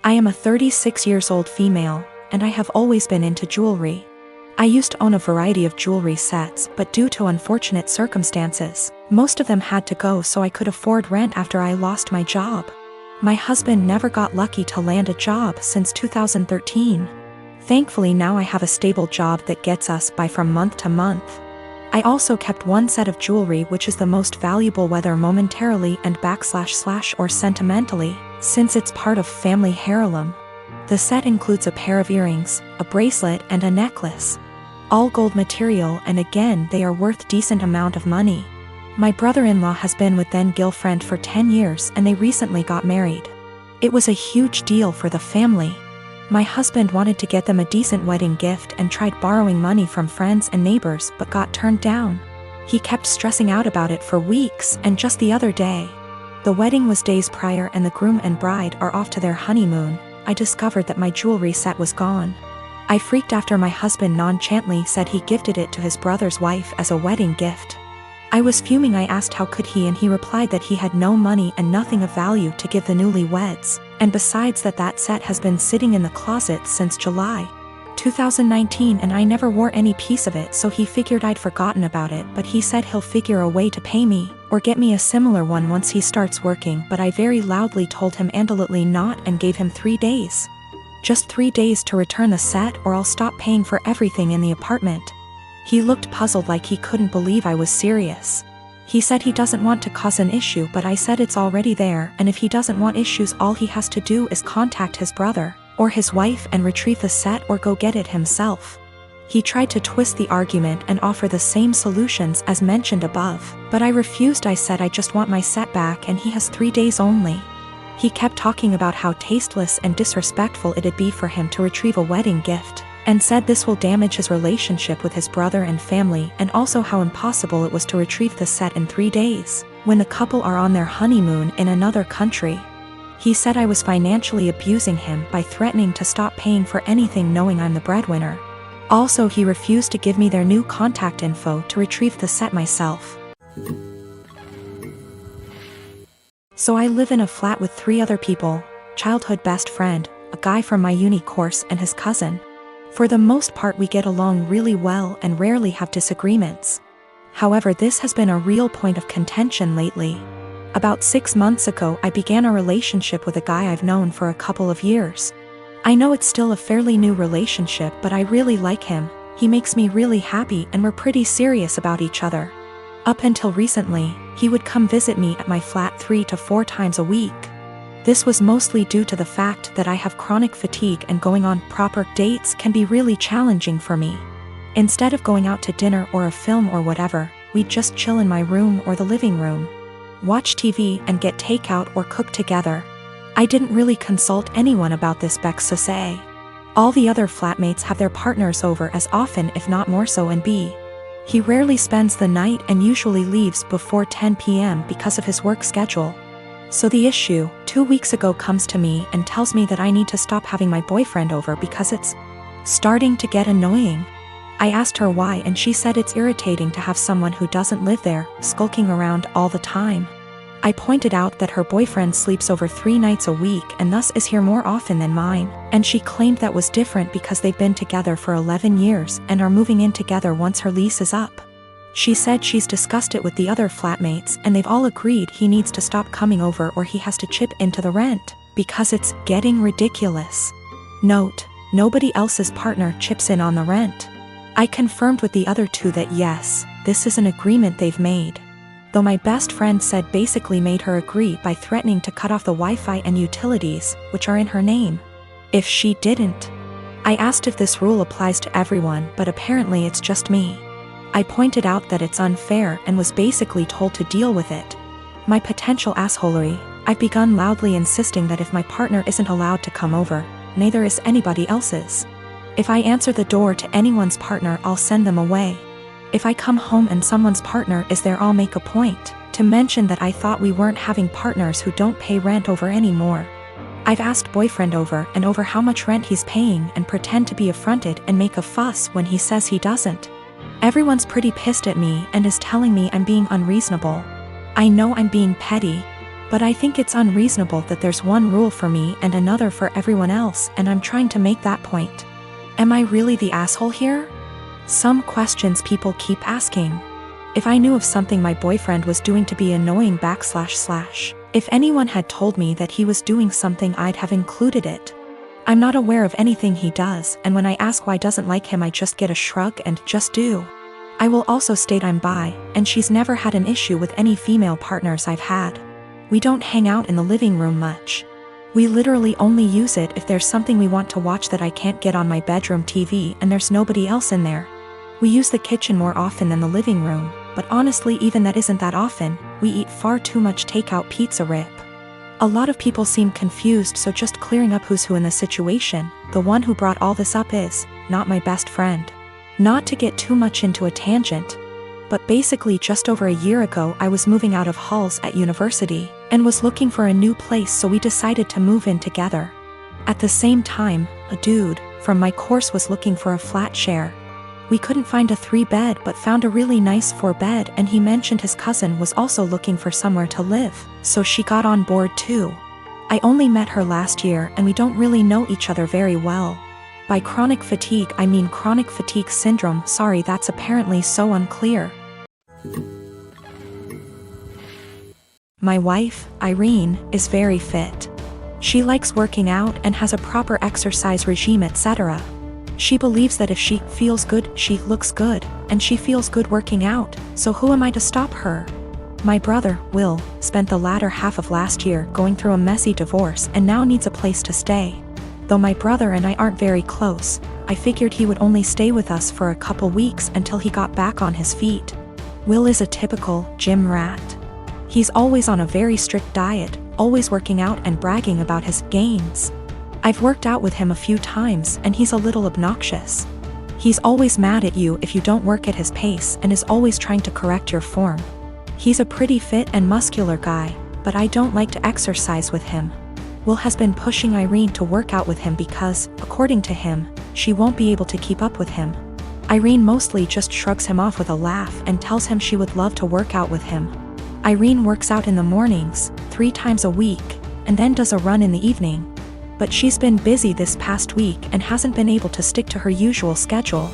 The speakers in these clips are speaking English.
I am a 36 years old female, and I have always been into jewelry. I used to own a variety of jewelry sets, but due to unfortunate circumstances, most of them had to go so I could afford rent after I lost my job. My husband never got lucky to land a job since 2013. Thankfully now I have a stable job that gets us by from month to month. I also kept one set of jewelry which is the most valuable whether momentarily and / or sentimentally, since it's part of family heirloom. The set includes a pair of earrings, a bracelet and a necklace. All gold material, and again they are worth decent amount of money. My brother-in-law has been with then-girlfriend for 10 years and they recently got married. It was a huge deal for the family. My husband wanted to get them a decent wedding gift and tried borrowing money from friends and neighbors but got turned down. He kept stressing out about it for weeks, and just the other day, the wedding was days prior and the groom and bride are off to their honeymoon, I discovered that my jewelry set was gone. I freaked after my husband nonchalantly said he gifted it to his brother's wife as a wedding gift. I was fuming. I asked how could he, and he replied that he had no money and nothing of value to give the newlyweds, and besides that set has been sitting in the closet since July 2019 and I never wore any piece of it, so he figured I'd forgotten about it, but he said he'll figure a way to pay me or get me a similar one once he starts working, but I very loudly told him absolutely not and gave him 3 days. Just 3 days to return the set or I'll stop paying for everything in the apartment. He looked puzzled like he couldn't believe I was serious. He said he doesn't want to cause an issue, but I said it's already there, and if he doesn't want issues all he has to do is contact his brother or his wife and retrieve the set or go get it himself. He tried to twist the argument and offer the same solutions as mentioned above, but I refused. I said I just want my set back and he has 3 days only. He kept talking about how tasteless and disrespectful it'd be for him to retrieve a wedding gift, and said this will damage his relationship with his brother and family, and also how impossible it was to retrieve the set in 3 days, when the couple are on their honeymoon in another country. He said I was financially abusing him by threatening to stop paying for anything knowing I'm the breadwinner. Also, he refused to give me their new contact info to retrieve the set myself. So I live in a flat with 3 other people, childhood best friend, a guy from my uni course and his cousin. For the most part we get along really well and rarely have disagreements. However, this has been a real point of contention lately. About 6 months ago I began a relationship with a guy I've known for a couple of years. I know it's still a fairly new relationship, but I really like him. He makes me really happy and we're pretty serious about each other. Up until recently, he would come visit me at my flat 3 to 4 times a week. This was mostly due to the fact that I have chronic fatigue and going on proper dates can be really challenging for me. Instead of going out to dinner or a film or whatever, we'd just chill in my room or the living room, watch TV and get takeout or cook together. I didn't really consult anyone about this, Bex to say. All the other flatmates have their partners over as often if not more so, and he rarely spends the night and usually leaves before 10 p.m. because of his work schedule. So the issue, 2 weeks ago, comes to me and tells me that I need to stop having my boyfriend over because it's starting to get annoying. I asked her why and she said it's irritating to have someone who doesn't live there skulking around all the time. I pointed out that her boyfriend sleeps over 3 nights a week and thus is here more often than mine, and she claimed that was different because they've been together for 11 years and are moving in together once her lease is up. She said she's discussed it with the other flatmates and they've all agreed he needs to stop coming over or he has to chip into the rent, because it's getting ridiculous. Note: nobody else's partner chips in on the rent. I confirmed with the other 2 that yes, this is an agreement they've made. Though my best friend said basically made her agree by threatening to cut off the Wi-Fi and utilities, which are in her name, if she didn't. I asked if this rule applies to everyone, but apparently it's just me. I pointed out that it's unfair and was basically told to deal with it. My potential assholery, I've begun loudly insisting that if my partner isn't allowed to come over, neither is anybody else's. If I answer the door to anyone's partner, I'll send them away. If I come home and someone's partner is there, I'll make a point to mention that I thought we weren't having partners who don't pay rent over anymore. I've asked boyfriend over and over how much rent he's paying and pretend to be affronted and make a fuss when he says he doesn't. Everyone's pretty pissed at me and is telling me I'm being unreasonable. I know I'm being petty, But I think it's unreasonable that there's one rule for me and another for everyone else, and I'm trying to make that point. Am I really the asshole here? Some questions people keep asking. If I knew of something my boyfriend was doing to be annoying // if anyone had told me that he was doing something, I'd have included it. I'm not aware of anything he does, and when I ask why I doesn't like him, I just get a shrug and just do. I will also state I'm bi, and she's never had an issue with any female partners I've had. We don't hang out in the living room much. We literally only use it if there's something we want to watch that I can't get on my bedroom TV and there's nobody else in there. We use the kitchen more often than the living room, but honestly even that isn't that often. We eat far too much takeout pizza rip. A lot of people seem confused, so just clearing up who's who in the situation. The one who brought all this up is not my best friend. Not to get too much into a tangent, but basically just over a year ago I was moving out of halls at university and was looking for a new place, so we decided to move in together. At the same time, a dude from my course was looking for a flat share. We couldn't find a 3-bed but found a really nice 4-bed, and he mentioned his cousin was also looking for somewhere to live, so she got on board too. I only met her last year and we don't really know each other very well. By chronic fatigue I mean chronic fatigue syndrome. Sorry, that's apparently so unclear. My wife, Irene, is very fit. She likes working out and has a proper exercise regime, etc. She believes that if she feels good, she looks good, and she feels good working out, so who am I to stop her? My brother, Will, spent the latter half of last year going through a messy divorce and now needs a place to stay. Though my brother and I aren't very close, I figured he would only stay with us for a couple weeks until he got back on his feet. Will is a typical gym rat. He's always on a very strict diet, always working out and bragging about his gains. I've worked out with him a few times and he's a little obnoxious. He's always mad at you if you don't work at his pace and is always trying to correct your form. He's a pretty fit and muscular guy, but I don't like to exercise with him. Will has been pushing Irene to work out with him because, according to him, she won't be able to keep up with him. Irene mostly just shrugs him off with a laugh and tells him she would love to work out with him. Irene works out in the mornings, 3 times a week, and then does a run in the evening. But she's been busy this past week and hasn't been able to stick to her usual schedule.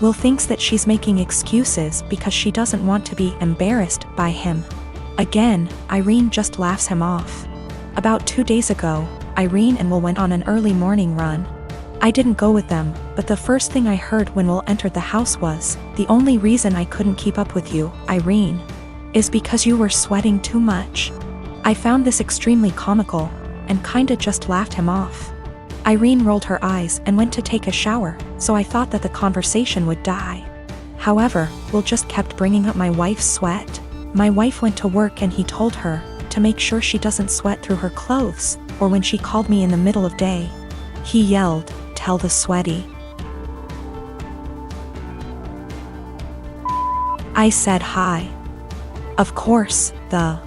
Will thinks that she's making excuses because she doesn't want to be embarrassed by him. Again, Irene just laughs him off. About 2 days ago, Irene and Will went on an early morning run. I didn't go with them, but the first thing I heard when Will entered the house was, "The only reason I couldn't keep up with you, Irene, is because you were sweating too much." I found this extremely comical, and kinda just laughed him off. Irene rolled her eyes and went to take a shower, so I thought that the conversation would die. However, Will just kept bringing up my wife's sweat. My wife went to work and he told her to make sure she doesn't sweat through her clothes, or when she called me in the middle of day, he yelled, "Tell the sweaty." I said hi. Of course, the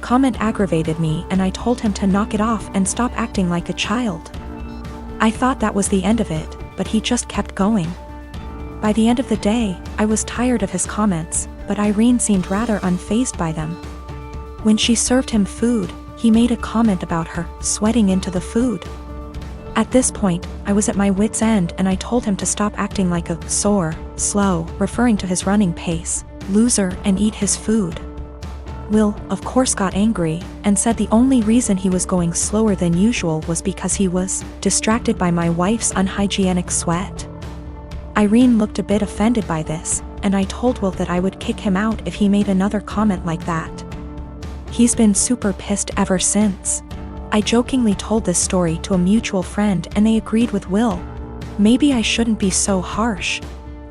comment aggravated me and I told him to knock it off and stop acting like a child. I thought that was the end of it, but he just kept going. By the end of the day, I was tired of his comments, but Irene seemed rather unfazed by them. When she served him food, he made a comment about her sweating into the food. At this point, I was at my wit's end and I told him to stop acting like a sore, slow, referring to his running pace, loser, and eat his food. Will, of course, got angry and said the only reason he was going slower than usual was because he was distracted by my wife's unhygienic sweat. Irene looked a bit offended by this, and I told Will that I would kick him out if he made another comment like that. He's been super pissed ever since. I jokingly told this story to a mutual friend and they agreed with Will. Maybe I shouldn't be so harsh.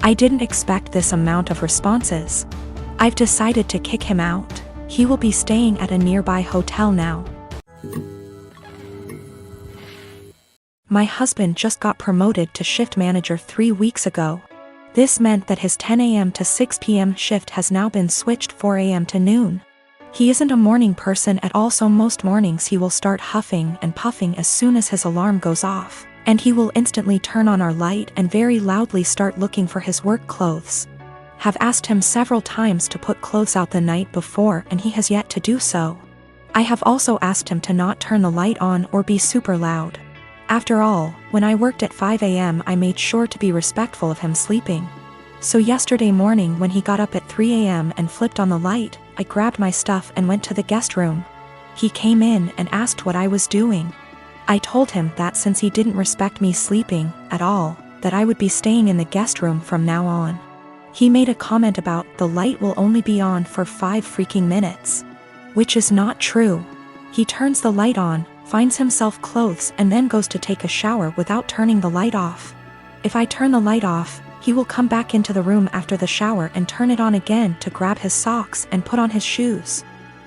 I didn't expect this amount of responses. I've decided to kick him out. He will be staying at a nearby hotel now. My husband just got promoted to shift manager 3 weeks ago. This meant that his 10 a.m. to 6 p.m. shift has now been switched 4 a.m. to noon. He isn't a morning person at all, so most mornings he will start huffing and puffing as soon as his alarm goes off, and he will instantly turn on our light and very loudly start looking for his work clothes. Have asked him several times to put clothes out the night before and he has yet to do so. I have also asked him to not turn the light on or be super loud. After all, when I worked at 5 a.m. I made sure to be respectful of him sleeping. So yesterday morning when he got up at 3 a.m. and flipped on the light, I grabbed my stuff and went to the guest room. He came in and asked what I was doing. I told him that since he didn't respect me sleeping at all, that I would be staying in the guest room from now on. He made a comment about the light will only be on for 5 freaking minutes. Which is not true. He turns the light on, finds himself clothes and then goes to take a shower without turning the light off. If I turn the light off, he will come back into the room after the shower and turn it on again to grab his socks and put on his shoes.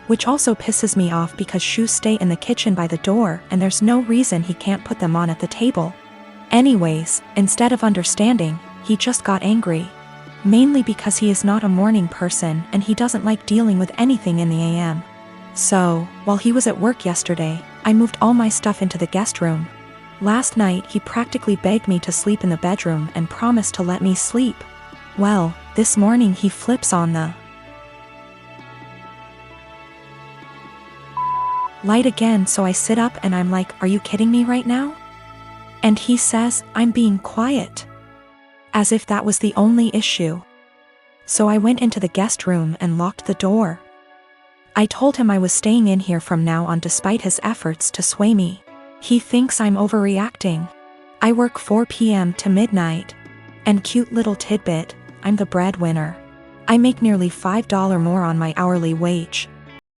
Which also pisses me off because shoes stay in the kitchen by the door and there's no reason he can't put them on at the table. Anyways, instead of understanding, he just got angry. Mainly because he is not a morning person and he doesn't like dealing with anything in the AM. So, while he was at work yesterday, I moved all my stuff into the guest room. Last night he practically begged me to sleep in the bedroom and promised to let me sleep. Well, this morning he flips on the light again, so I sit up and I'm like, are you kidding me right now? And he says, I'm being quiet. As if that was the only issue. So I went into the guest room and locked the door. I told him I was staying in here from now on despite his efforts to sway me. He thinks I'm overreacting. I work 4 p.m. to midnight. And cute little tidbit, I'm the breadwinner. I make nearly $5 more on my hourly wage,